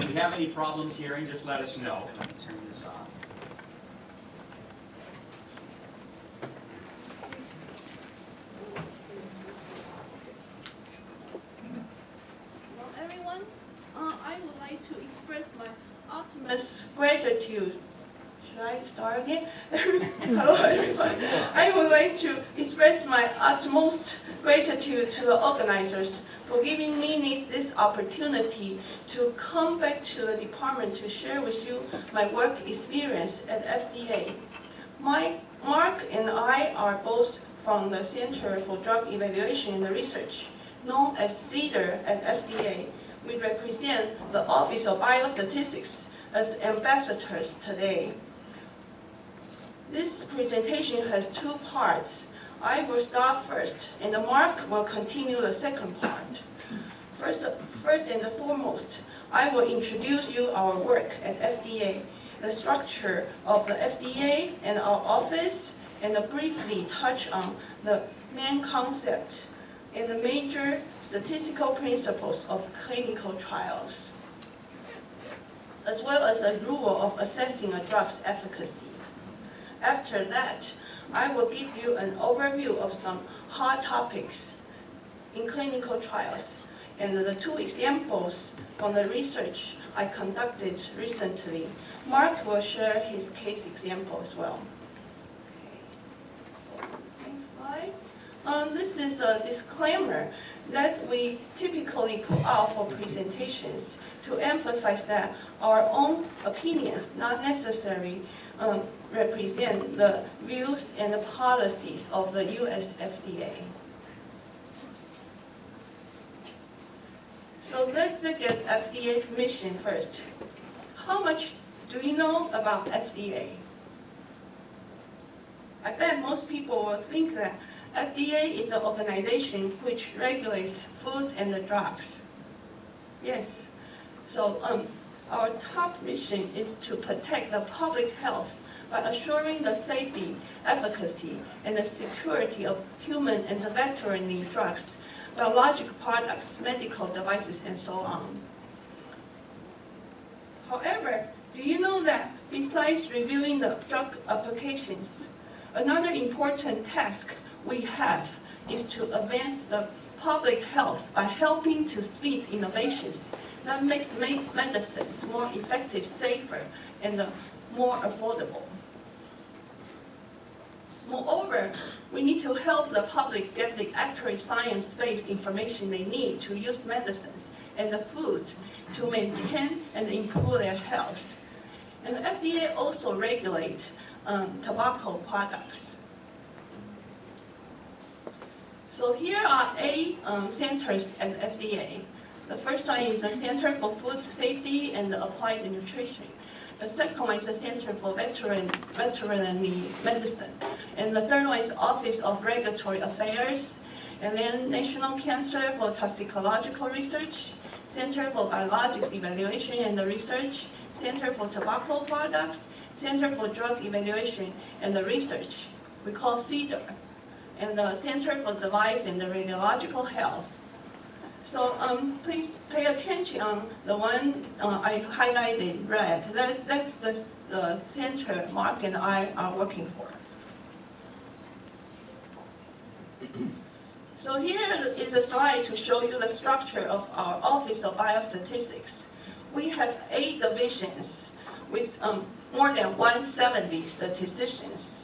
If you have any problems hearing, just let us know. Let me turn this off. Hello, everyone. I would like to express my utmost gratitude. Should I start again? Hello, everyone. I would like to express my utmost gratitude to the organizers for giving me this opportunity to come back to the department to share with you my work experience at FDA. Mark and I are both from the Center for Drug Evaluation and Research, known as CEDAR at FDA. We represent the Office of Biostatistics as ambassadors today. This presentation has two parts. I will start first, and Mark will continue the second part. First and foremost, I will introduce you our work at FDA, the structure of the FDA and our office, and briefly touch on the main concept and the major statistical principles of clinical trials, as well as the rule of assessing a drug's efficacy. After that, I will give you an overview of some hot topics in clinical trials and the two examples from the research I conducted recently. Mark will share his case example as well. Okay. Next slide. This is a disclaimer that we typically put out for presentations to emphasize that our own opinions not necessarily represent the views and the policies of the US FDA. So let's look at FDA's mission first. How much do you know about FDA? I bet most people will think that FDA is an organization which regulates food and the drugs. Yes. So our top mission is to protect the public health by assuring the safety, efficacy, and the security of human and veterinary drugs, biological products, medical devices, and so on. However, do you know that besides reviewing the drug applications, another important task we have is to advance the public health by helping to speed innovations that makes medicines more effective, safer, and more affordable. Moreover, we need to help the public get the accurate science-based information they need to use medicines and the foods to maintain and improve their health. And the FDA also regulates tobacco products. So here are eight centers at FDA. The first one is the Center for Food Safety and Applied Nutrition. The second one is the Center for Veterinary Medicine. And the third one is Office of Regulatory Affairs. And then National Cancer for Toxicological Research, Center for Biologics Evaluation and Research, Center for Tobacco Products, Center for Drug Evaluation and Research, we call CEDAR, and the Center for Device and Radiological Health. So please pay attention on the one I highlighted red. That's the center Mark and I are working for. So here is a slide to show you the structure of our Office of Biostatistics. We have 8 divisions with more than 170 statisticians,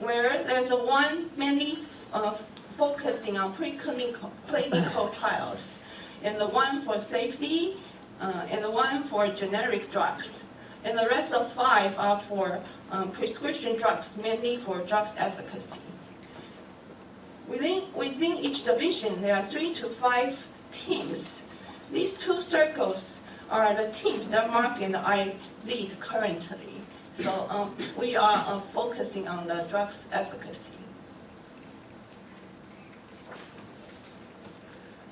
where there's one mainly focusing on preclinical clinical trials, and the one for safety, and the one for generic drugs. And the rest of 5 are for prescription drugs, mainly for drugs efficacy. Within each division, there are 3 to 5 teams. These 2 circles are the teams that Mark and I lead currently. So we are focusing on the drugs efficacy.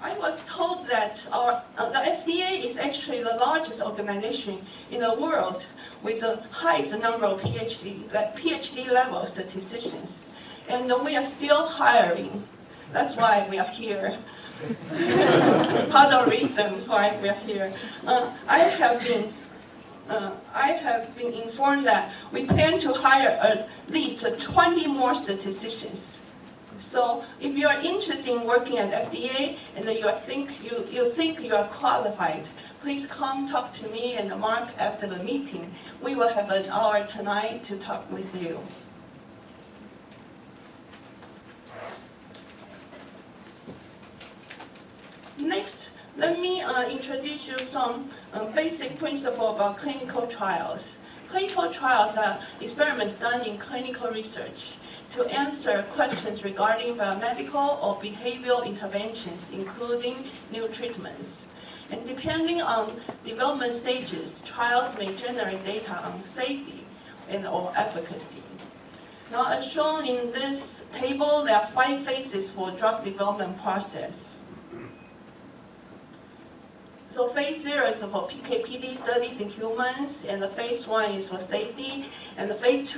I was told that the FDA is actually the largest organization in the world with the highest number of PhD level statisticians. And we are still hiring. That's why we are here. Part of the reason why we're here. I have been informed that we plan to hire at least 20 more statisticians. So if you are interested in working at FDA and you think you are qualified, please come talk to me and Mark after the meeting. We will have an hour tonight to talk with you. Next, let me introduce you some basic principles about clinical trials. Clinical trials are experiments done in clinical research to answer questions regarding biomedical or behavioral interventions, including new treatments. And depending on development stages, trials may generate data on safety or efficacy. Now, as shown in this table, there are 5 phases for drug development process. So phase 0 is for PK/PD studies in humans, and the phase 1 is for safety, and the phase 2